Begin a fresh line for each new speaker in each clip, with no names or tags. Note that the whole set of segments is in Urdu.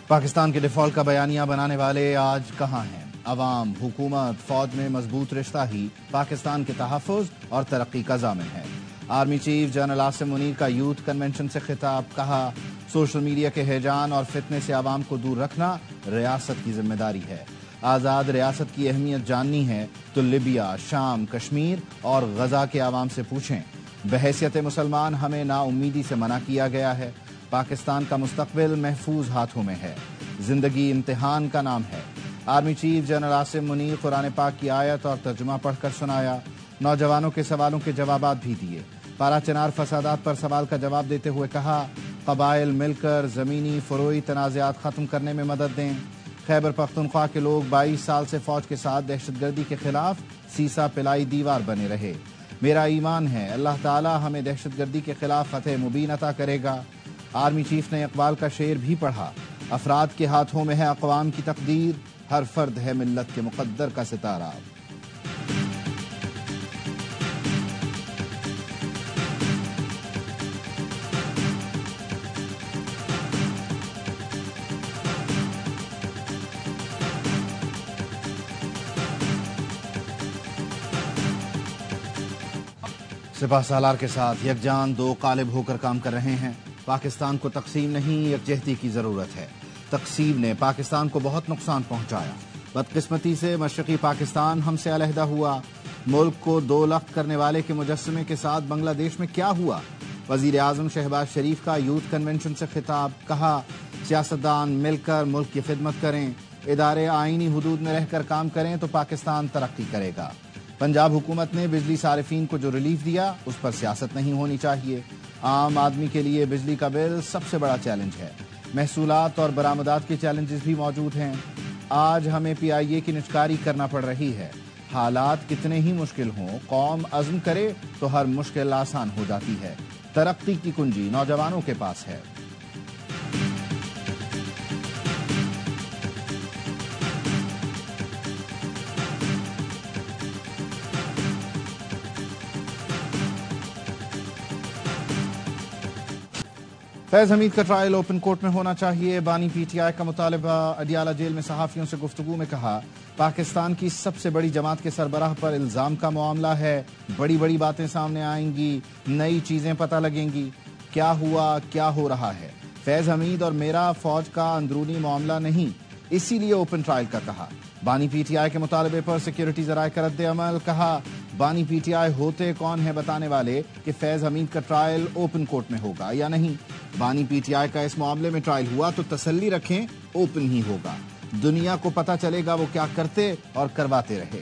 پاکستان کے ڈیفالٹ کا بیانیہ بنانے والے آج کہاں ہیں؟ عوام، حکومت، فوج میں مضبوط رشتہ ہی پاکستان کے تحفظ اور ترقی کا ضامن ہے۔ Army chief general Asim Munir کا یوتھ کنونشن سے خطاب، کہا سوشل میڈیا کے ہیجان اور فتنے سے عوام کو دور رکھنا ریاست کی ذمہ داری ہے۔ آزاد ریاست کی اہمیت جاننی ہے تو لیبیا، شام، کشمیر اور غزہ کے عوام سے پوچھیں۔ بحیثیت مسلمان ہمیں نا امیدی سے منع کیا گیا ہے۔ پاکستان کا مستقبل محفوظ ہاتھوں میں ہے۔ زندگی امتحان کا نام ہے۔ Army chief general Asim Munir Quran پاک کی آیت اور ترجمہ پڑھ کر سنایا۔ نوجوانوں کے سوالوں کے جوابات بھی دیے۔ پارا چنار فسادات پر سوال کا جواب دیتے ہوئے کہا قبائل مل کر زمینی فروئی تنازعات ختم کرنے میں مدد دیں۔ خیبر پختونخوا کے لوگ 22 سال سے فوج کے ساتھ دہشت گردی کے خلاف سیسا پلائی دیوار بنے رہے۔ میرا ایمان ہے اللہ تعالی ہمیں دہشت گردی کے خلاف فتح مبین عطا کرے گا۔ آرمی چیف نے اقبال کا شعر بھی پڑھا، افراد کے ہاتھوں میں ہے اقوام کی تقدیر، ہر فرد ہے ملت کے مقدر کا ستارہ۔ سپاہ سالار کے ساتھ یکجان دو قالب ہو کر کام کر رہے ہیں۔ پاکستان کو تقسیم نہیں، یکجہتی کی ضرورت ہے۔ تقسیم نے پاکستان کو بہت نقصان پہنچایا۔ بدقسمتی سے مشرقی پاکستان ہم سے علیحدہ ہوا۔ ملک کو دو لخت کرنے والے کے مجسمے کے ساتھ بنگلہ دیش میں کیا ہوا؟ وزیر اعظم شہباز شریف کا یوتھ کنونشن سے خطاب، کہا سیاستدان مل کر ملک کی خدمت کریں، ادارے آئینی حدود میں رہ کر کام کریں تو پاکستان ترقی کرے گا۔ پنجاب حکومت نے بجلی صارفین کو جو ریلیف دیا اس پر سیاست نہیں ہونی چاہیے۔ عام آدمی کے لیے بجلی کا بل سب سے بڑا چیلنج ہے۔ محصولات اور برآمدات کے چیلنجز بھی موجود ہیں۔ آج ہمیں پی آئی اے کی نچکاری کرنا پڑ رہی ہے۔ حالات کتنے ہی مشکل ہوں، قوم عزم کرے تو ہر مشکل آسان ہو جاتی ہے۔ ترقی کی کنجی نوجوانوں کے پاس ہے۔ فیض حمید کا ٹرائل اوپن کورٹ میں ہونا چاہیے، بانی پی ٹی آئی کا مطالبہ۔ اڈیالہ جیل میں صحافیوں سے گفتگو میں کہا پاکستان کی سب سے بڑی جماعت کے سربراہ پر الزام کا معاملہ ہے، بڑی بڑی باتیں سامنے آئیں گی، نئی چیزیں پتہ لگیں گی، کیا ہوا کیا ہو رہا ہے۔ فیض حمید اور میرا فوج کا اندرونی معاملہ نہیں، اسی لیے اوپن ٹرائل کا کہا۔ بانی پی ٹی آئی کے مطالبے پر سیکیورٹی ذرائع کا رد عمل، کہا بانی پی ٹی آئی ہوتے کون ہیں بتانے والے کہ فیض حمید کا ٹرائل اوپن کورٹ میں ہوگا یا نہیں۔ بانی پی ٹی آئی کا اس معاملے میں ٹرائل ہوا تو تسلی رکھیں اوپن ہی ہوگا، دنیا کو پتہ چلے گا وہ کیا کرتے اور کرواتے رہے۔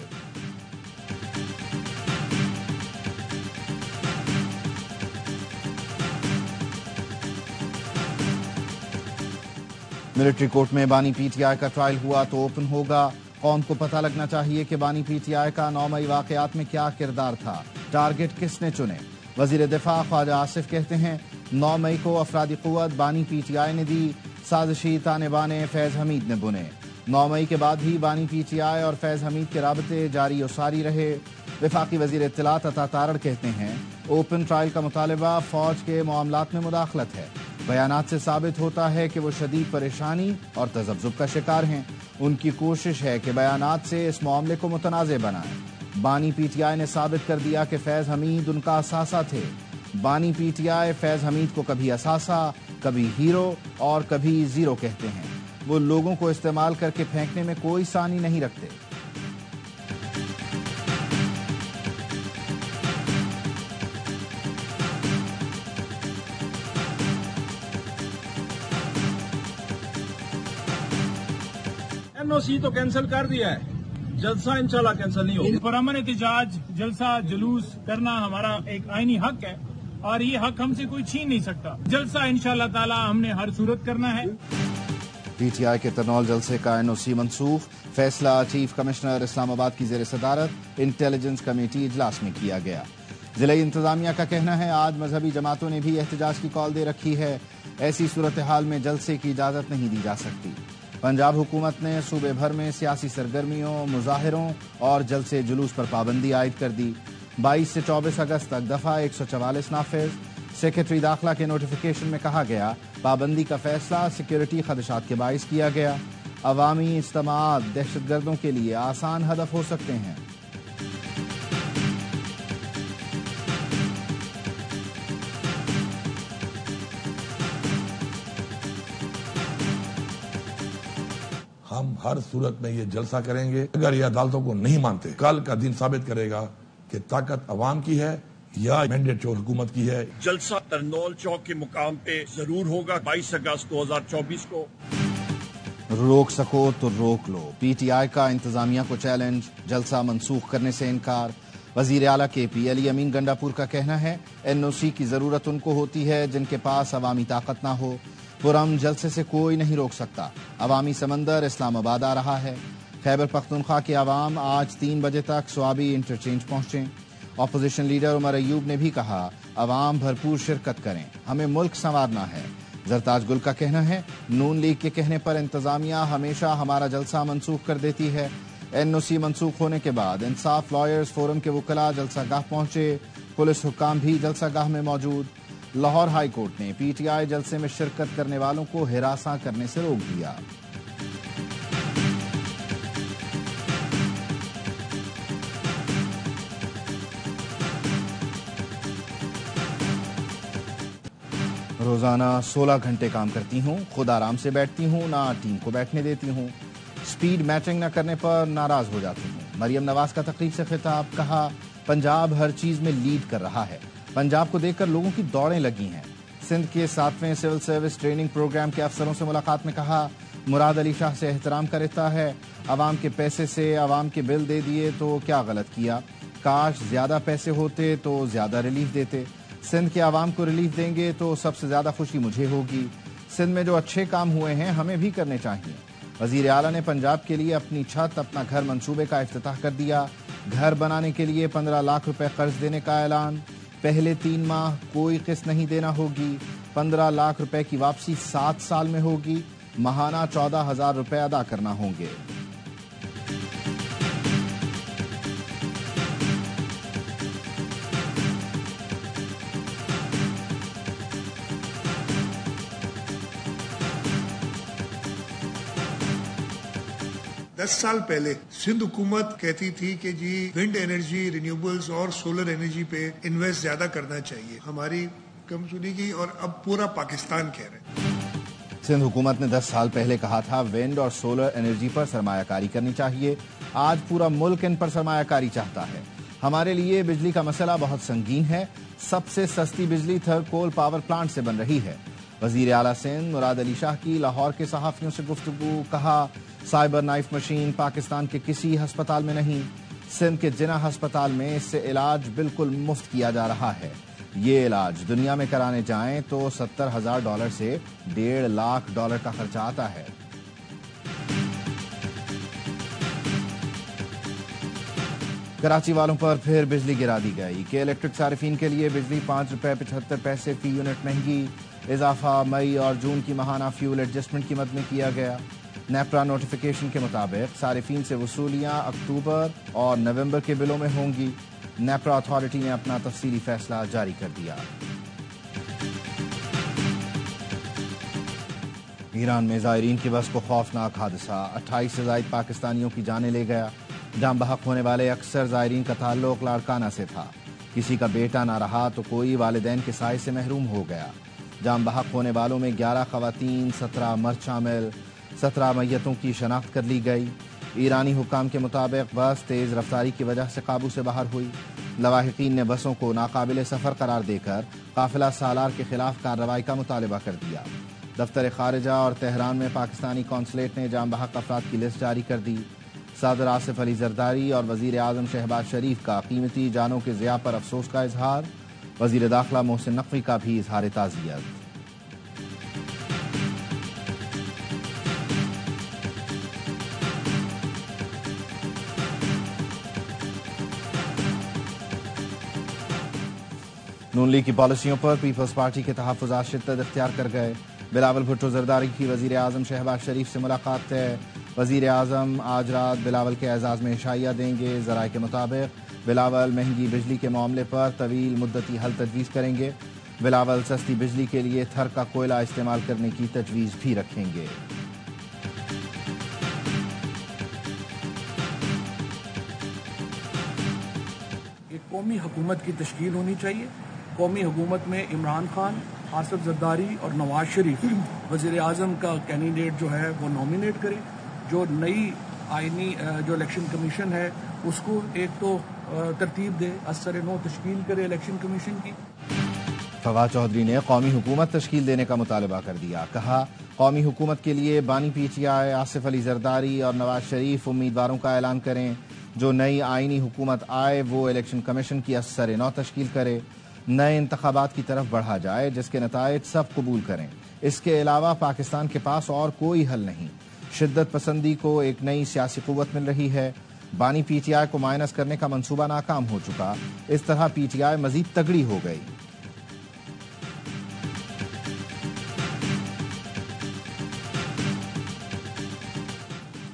ملٹری کورٹ میں بانی پی ٹی آئی کا ٹرائل ہوا تو اوپن ہوگا۔ قوم کو پتہ لگنا چاہیے کہ بانی پی ٹی آئی کا 9 مئی واقعات میں کیا کردار تھا، ٹارگٹ کس نے چنے۔ وزیر دفاع خواجہ آصف کہتے ہیں 9 مئی کو افرادی قوت بانی پی ٹی آئی نے دی، سازشی تانے بانے فیض حمید نے بنے۔ 9 مئی کے بعد بھی بانی پی ٹی آئی اور فیض حمید کے رابطے جاری و ساری رہے۔ وفاقی وزیر اطلاعات عطا تارڑ کہتے ہیں اوپن ٹرائل کا مطالبہ فوج کے معاملات میں مداخلت ہے۔ بیانات سے ثابت ہوتا ہے کہ وہ شدید پریشانی اور تذبذب کا شکار ہیں۔ ان کی کوشش ہے کہ بیانات سے اس معاملے کو متنازع بنائیں۔ بانی پی ٹی آئی نے ثابت کر دیا کہ فیض حمید ان کا اثاثہ تھے۔ بانی پی ٹی آئی فیض حمید کو کبھی اثاثہ، کبھی ہیرو اور کبھی زیرو کہتے ہیں۔ وہ لوگوں کو استعمال کر کے پھینکنے میں کوئی ثانی نہیں رکھتے۔
این او سی تو کینسل کر دیا ہے، جلسہ انشاءاللہ کینسل نہیں ہوگا۔
پرامن احتجاج، جلسہ جلوس کرنا ہمارا ایک آئینی حق ہے اور یہ حق ہم سے کوئی چھین نہیں سکتا۔ جلسہ انشاءاللہ تعالی ہم نے ہر صورت کرنا ہے۔
پی ٹی آئی کے ترنول جلسے کا این او سی منسوخ، فیصلہ چیف کمشنر اسلام آباد کی زیر صدارت انٹیلیجنس کمیٹی اجلاس میں کیا گیا۔ ضلعی انتظامیہ کا کہنا ہے آج مذہبی جماعتوں نے بھی احتجاج کی کال دے رکھی ہے، ایسی صورتحال میں جلسے کی اجازت نہیں دی جا سکتی۔ پنجاب حکومت نے صوبے بھر میں سیاسی سرگرمیوں، مظاہروں اور جلسے جلوس پر پابندی عائد کر دی۔ 22 سے 24 اگست تک دفعہ 144 نافذ۔ سیکرٹری داخلہ کے نوٹیفیکیشن میں کہا گیا پابندی کا فیصلہ سیکیورٹی خدشات کے باعث کیا گیا. عوامی اجتماعات دہشت گردوں کے لیے آسان ہدف ہو سکتے ہیں.
ہم ہر صورت میں یہ جلسہ کریں گے. اگر یہ عدالتوں کو نہیں مانتے، کل کا دن ثابت کرے گا کہ طاقت عوام کی ہے یا مینڈیٹ جو حکومت کی ہے.
جلسہ ترنول چوک کے مقام پہ ضرور ہوگا 22 اگست 2024 کو.
روک سکو تو روک لو. پی ٹی آئی کا انتظامیہ کو چیلنج، جلسہ منسوخ کرنے سے انکار. وزیر اعلیٰ کے پی علی امین گنڈا پور کا کہنا ہے این او سی کی ضرورت ان کو ہوتی ہے جن کے پاس عوامی طاقت نہ ہو. پرامن جلسے سے کوئی نہیں روک سکتا. عوامی سمندر اسلام آباد آ رہا ہے. خیبر پختونخوا کے عوام آج 3 بجے تک سوابی انٹرچینج پہنچیں. اپوزیشن لیڈر عمر ایوب نے بھی کہا عوام بھرپور شرکت کریں، ہمیں ملک سنوارنا ہے. زرتاج گل کا کہنا ہے نون لیگ کے کہنے پر انتظامیہ ہمیشہ ہمارا جلسہ منسوخ کر دیتی ہے. این او سی منسوخ ہونے کے بعد انصاف لائرز فورم کے وکلاء جلسہ گاہ پہنچے. پولیس حکام بھی جلسہ گاہ میں موجود. لاہور ہائی کورٹ نے پی ٹی آئی جلسے میں شرکت کرنے والوں کو ہراساں کرنے سے روک دیا. روزانہ 16 گھنٹے کام کرتی ہوں، خود آرام سے بیٹھتی ہوں، نہ ٹیم کو بیٹھنے دیتی ہوں. سپیڈ میچنگ نہ کرنے پر ناراض ہو جاتی ہوں. مریم نواز کا تقریب سے خطاب، کہا پنجاب ہر چیز میں لیڈ کر رہا ہے. پنجاب کو دیکھ کر لوگوں کی دوڑیں لگی ہیں. سندھ کے 7ویں سول سروس ٹریننگ پروگرام کے افسروں سے ملاقات میں کہا مراد علی شاہ سے احترام کا رہتا ہے. عوام کے پیسے سے عوام کے بل دے دیے تو کیا غلط کیا. کاش زیادہ پیسے ہوتے تو زیادہ ریلیف دیتے. سندھ کے عوام کو ریلیف دیں گے تو سب سے زیادہ خوشی مجھے ہوگی. سندھ میں جو اچھے کام ہوئے ہیں ہمیں بھی کرنے چاہیے. وزیر اعلیٰ نے پنجاب کے لیے اپنی چھت اپنا گھر منصوبے کا افتتاح کر دیا. گھر بنانے کے لیے 15 لاکھ روپے قرض دینے کا اعلان. پہلے 3 ماہ کوئی قسط نہیں دینا ہوگی. 15 لاکھ روپے کی واپسی 7 سال میں ہوگی. ماہانہ 14,000 روپے ادا کرنا ہوں گے.
دس سال پہلے سندھ حکومت کہتی تھی کہ جی ونڈ انرجی، رینیوبلز اور سولر انرجی پہ انویسٹ زیادہ کرنا چاہیے. ہماری کم سنی گئی اور اب پورا پاکستان کہہ رہے ہیں.
سندھ حکومت نے 10 سال پہلے کہا تھا ونڈ اور سولر انرجی پر سرمایہ کاری کرنی چاہیے. آج پورا ملک ان پر سرمایہ کاری چاہتا ہے. ہمارے لیے بجلی کا مسئلہ بہت سنگین ہے. سب سے سستی بجلی تھرکول پاور پلانٹ سے بن رہی ہے. وزیر اعلیٰ سندھ مراد علی شاہ کی لاہور کے صحافیوں سے گفتگو، کہا سائبر نائف مشین پاکستان کے کسی ہسپتال میں نہیں. سندھ کے جناح ہسپتال میں اس سے علاج بالکل مفت کیا جا رہا ہے. یہ علاج دنیا میں کرانے جائیں تو $70,000 سے $1.5 لاکھ کا خرچہ آتا ہے. کراچی والوں پر پھر بجلی گرا دی گئی کہ الیکٹرک صارفین کے لیے بجلی ₹5.75 فی یونٹ مہنگی. اضافہ مئی اور جون کی ماہانہ فیول ایڈجسٹمنٹ قیمت میں کیا گیا. نیپرا نوٹیفیکیشن کے مطابق صارفین سے وصولیاں اکتوبر اور نومبر کے بلوں میں ہوں گی. نیپرا اتھارٹی نے اپنا تفصیلی فیصلہ جاری کر دیا. ایران میں زائرین کی بس کو خوفناک حادثہ، 28 سے زائد پاکستانیوں کی جانیں لے گیا. جاں بحق ہونے والے اکثر زائرین کا تعلق لاڑکانہ سے تھا. کسی کا بیٹا نہ رہا تو کوئی والدین کے سائے سے محروم ہو گیا. جاں بحق ہونے والوں میں 11 خواتین، 17 مرد شامل. 17 میتوں کی شناخت کر لی گئی. ایرانی حکام کے مطابق بس تیز رفتاری کی وجہ سے قابو سے باہر ہوئی. لواحقین نے بسوں کو ناقابل سفر قرار دے کر قافلہ سالار کے خلاف کارروائی کا مطالبہ کر دیا. دفتر خارجہ اور تہران میں پاکستانی قونصلیٹ نے جاں بحق افراد کی لسٹ جاری کر دی. صدر آصف علی زرداری اور وزیر اعظم شہباز شریف کا قیمتی جانوں کے ضیاع پر افسوس کا اظہار. وزیر داخلہ محسن نقوی کا بھی اظہار تعزیت. نون لیگ کی پالیسیوں پر پیپلز پارٹی کے تحفظات شدت اختیار کر گئے. بلاول بھٹو زرداری کی وزیر اعظم شہباز شریف سے ملاقات طے. وزیر اعظم آج رات بلاول کے اعزاز میں عشائیہ دیں گے. ذرائع کے مطابق بلاول مہنگی بجلی کے معاملے پر طویل مدتی حل تجویز کریں گے. بلاول سستی بجلی کے لیے تھر کا کوئلہ استعمال کرنے کی تجویز بھی رکھیں گے۔
ایک قومی حکومت کی تشکیل ہونی چاہیے۔ قومی حکومت میں عمران خان، آصف زرداری اور نواز شریف وزیر اعظم کا کینڈیڈیٹ جو ہے وہ نامینیٹ کرے۔ جو نئی آئینی جو الیکشن کمیشن ہے اس کو ایک تو ترتیب دے، از سر نو تشکیل کرے الیکشن کمیشن کی۔
فواد چودھری نے قومی حکومت تشکیل دینے کا مطالبہ کر دیا۔ کہا قومی حکومت کے لیے بانی P T I, Asif Ali Zardari اور نواز شریف امیدواروں کا اعلان کریں۔ جو نئی آئینی حکومت آئے وہ الیکشن کمیشن کی از سر نو تشکیل کرے، نئے انتخابات کی طرف بڑھا جائے جس کے نتائج سب قبول کریں۔ اس کے علاوہ پاکستان کے پاس اور کوئی حل نہیں۔ شدت پسندی کو ایک نئی سیاسی قوت مل رہی ہے۔ بانی پی ٹی آئی کو مائنس کرنے کا منصوبہ ناکام ہو چکا، اس طرح پی ٹی آئی مزید تگڑی ہو گئی۔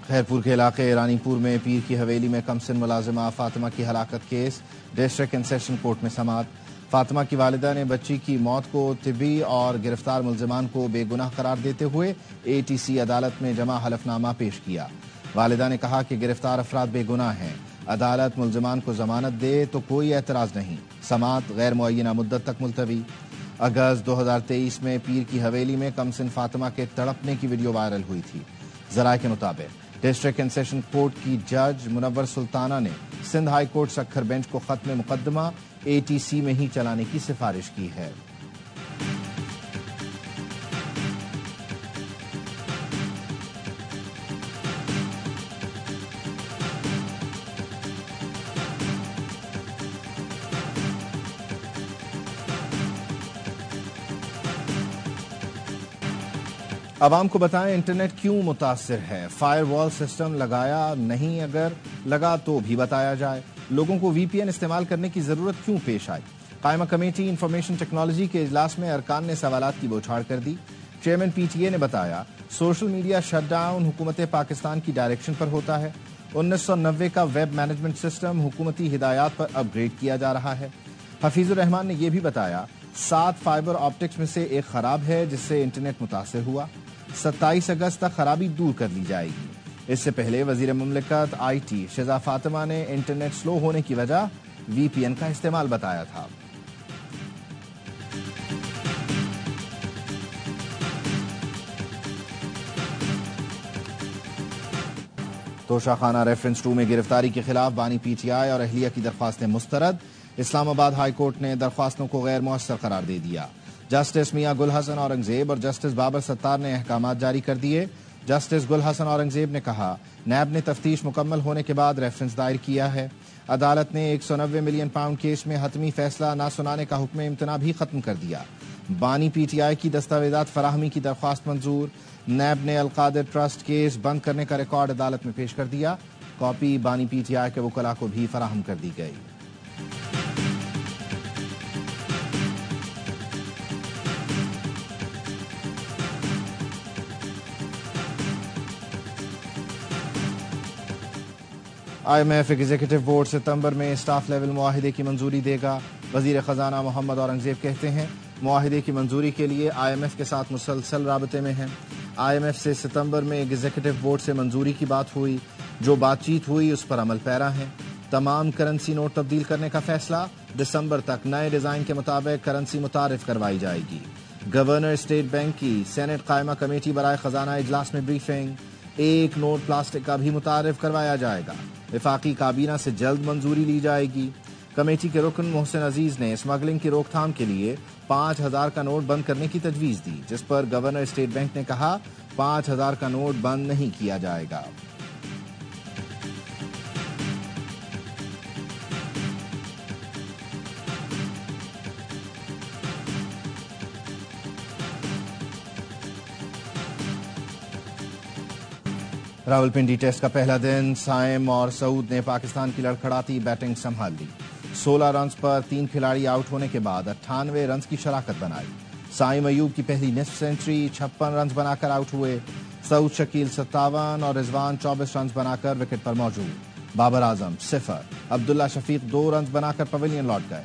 خیرپور کے علاقے ایرانی پور میں پیر کی حویلی میں کمسن ملازمہ فاطمہ کی ہلاکت case district and session court میں سماعت۔ فاطمہ کی والدہ نے بچی کی موت کو طبی اور گرفتار ملزمان کو بے گناہ قرار دیتے ہوئے اے ٹی سی عدالت میں جمع حلف نامہ پیش کیا۔ والدہ نے کہا کہ گرفتار افراد بے گناہ ہیں، عدالت ملزمان کو ضمانت دے تو کوئی اعتراض نہیں۔ سماعت غیر معینہ مدت تک ملتوی۔ اگست 2023 میں پیر کی حویلی میں کمسن فاطمہ کے تڑپنے کی ویڈیو وائرل ہوئی تھی۔ ذرائع کے مطابق ڈسٹرکٹ اینڈ سیشن کورٹ کی جج منور سلطانہ نے Sindh high court Sukkur bench کو ختم مقدمہ اے ٹی سی میں ہی چلانے کی سفارش کی ہے۔ عوام کو بتائیں انٹرنیٹ کیوں متاثر ہے، فائر وال سسٹم لگایا نہیں، اگر لگا تو بھی بتایا جائے۔ لوگوں کو وی پی این استعمال کرنے کی ضرورت کیوں پیش آئی؟ قائمہ کمیٹی انفارمیشن ٹیکنالوجی کے اجلاس میں ارکان نے سوالات کی بوچھاڑ کر دی۔ چیئرمین پی ٹی اے نے بتایا سوشل میڈیا شٹ ڈاؤن حکومت پاکستان کی ڈائریکشن پر ہوتا ہے۔ 1990 کا ویب مینجمنٹ سسٹم حکومتی ہدایات پر اپ گریڈ کیا جا رہا ہے۔ حفیظ الرحمان نے یہ بھی بتایا 7 فائبر آپٹکس میں سے ایک خراب ہے جس سے انٹرنیٹ متاثر ہوا۔ 27 اگست تک خرابی دور کر لی جائے گی۔ اس سے پہلے وزیر مملکت آئی ٹی شزا فاطمہ نے انٹرنیٹ سلو ہونے کی وجہ وی پی این کا استعمال بتایا تھا۔ توشہ خانہ ریفرنس 2 میں گرفتاری کے خلاف بانی پی ٹی آئی اور اہلیہ کی درخواستیں مسترد۔ اسلام آباد ہائی کورٹ نے درخواستوں کو غیر مؤثر قرار دے دیا۔ جسٹس میاں گل حسن اورنگزیب اور جسٹس بابر ستار نے احکامات جاری کر دیے۔ جسٹس گل حسن اورنگزیب نے کہا نیب نے تفتیش مکمل ہونے کے بعد ریفرنس دائر کیا ہے۔ عدالت نے 190 ملین پاؤنڈ کیس میں حتمی فیصلہ نہ سنانے کا حکم امتناع بھی ختم کر دیا۔ بانی پی ٹی آئی کی دستاویزات فراہمی کی درخواست منظور۔ نیب نے القادر ٹرسٹ کیس بند کرنے کا ریکارڈ عدالت میں پیش کر دیا۔ کاپی بانی پی ٹی آئی کے وکلاء کو بھی فراہم کر دی گئی۔ I M F executive board ستمبر میں اسٹاف لیول معاہدے کی منظوری دے گا۔ وزیر خزانہ محمد اورنگزیب کہتے ہیں معاہدے کی منظوری کے لیے آئی ایم ایف کے ساتھ مسلسل رابطے میں ہیں۔ آئی ایم ایف سے ستمبر میں ایگزیکٹو بورڈ سے منظوری کی بات ہوئی، جو بات چیت ہوئی اس پر عمل پیرا ہے۔ تمام کرنسی نوٹ تبدیل کرنے کا فیصلہ، دسمبر تک نئے ڈیزائن کے مطابق کرنسی متعارف کروائی جائے گی۔ گورنر اسٹیٹ بینک کی سینٹ قائمہ کمیٹی برائے خزانہ اجلاس میں بریفنگ، 1 نوٹ پلاسٹک کا بھی متعارف کروایا جائے گا۔ وفاقی کابینہ سے جلد منظوری لی جائے گی۔ کمیٹی کے رکن محسن عزیز نے اسمگلنگ کی روک تھام کے لیے 5000 کا نوٹ بند کرنے کی تجویز دی، جس پر گورنر اسٹیٹ بینک نے کہا 5000 کا نوٹ بند نہیں کیا جائے گا۔ راولپنڈی ٹیسٹ کا پہلا دن، سائم اور سعود نے پاکستان کی لڑکھڑاتی بیٹنگ سنبھال لی۔ 16 رنز پر 3 کھلاڑی آؤٹ ہونے کے بعد 98 رنز کی شراکت بنائی۔ سائم ایوب کی پہلی نصف سینچری، 56 رنز بنا کر آؤٹ ہوئے۔ سعود شکیل 57 اور رضوان 24 رنز بنا کر وکٹ پر موجود۔ بابر اعظم 0، عبداللہ شفیق 2 رنز بنا کر پویلین لوٹ گئے۔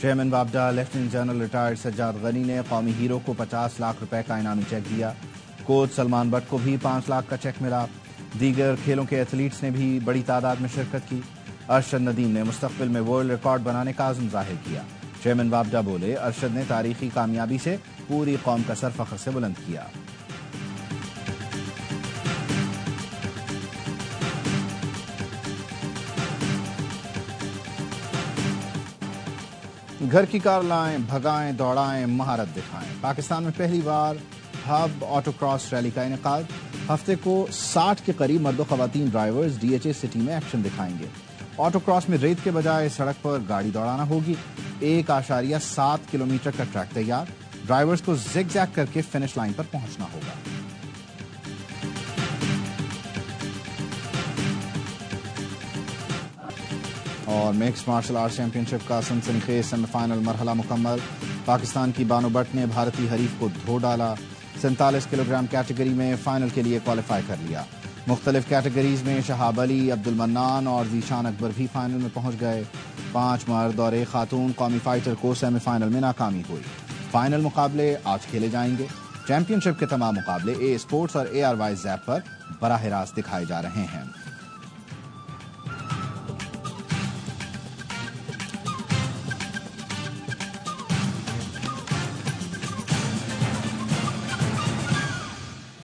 چیئرمین وابڈا lieutenant general retired Sajjad Ghani نے قومی ہیرو کو 50 لاکھ روپے کا انعامی چیک دیا۔ کوچ سلمان بٹ کو بھی 5 لاکھ کا چیک ملا۔ دیگر کھیلوں کے ایتھلیٹس نے بھی بڑی تعداد میں شرکت کی۔ ارشد ندیم نے مستقبل میں ورلڈ ریکارڈ بنانے کا عزم ظاہر کیا۔ چیئرمین وابڈا بولے، ارشد نے تاریخی کامیابی سے پوری قوم کا سر فخر سے بلند کیا۔ گھر کی کار لائیں، بھگائیں، دوڑائیں، مہارت دکھائیں۔ پاکستان میں پہلی بار ہب آٹو کراس ریلی کا انعقاد۔ ہفتے کو 60 کے قریب مرد و خواتین drivers D H A city میں ایکشن دکھائیں گے۔ آٹو کراس میں ریت کے بجائے سڑک پر گاڑی دوڑانا ہوگی۔ 1.7 کلومیٹر کا ٹریک تیار۔ ڈرائیورز کو زگ زیگ کر کے فنش لائن پر پہنچنا ہوگا۔ اور مکس مارشل آرٹس چیمپئن شپ کا سنسنی خیز سیمی فائنل مرحلہ مکمل۔ پاکستان کی بانو بٹ نے بھارتی حریف کو دھو ڈالا۔ 47 کلو گرام کیٹیگری میں فائنل کے لیے کوالیفائی کر لیا۔ مختلف کیٹیگریز میں شہاب علی، عبد المنان اور ذیشان اکبر بھی فائنل میں پہنچ گئے۔ 5 مرد اور 1 خاتون قومی فائٹر کو سیمی فائنل میں ناکامی ہوئی۔ فائنل مقابلے آج کھیلے جائیں گے۔ چیمپئن شپ کے تمام مقابلے اے اسپورٹس اور ARY زیپ پر براہ راست دکھائے جا رہے ہیں۔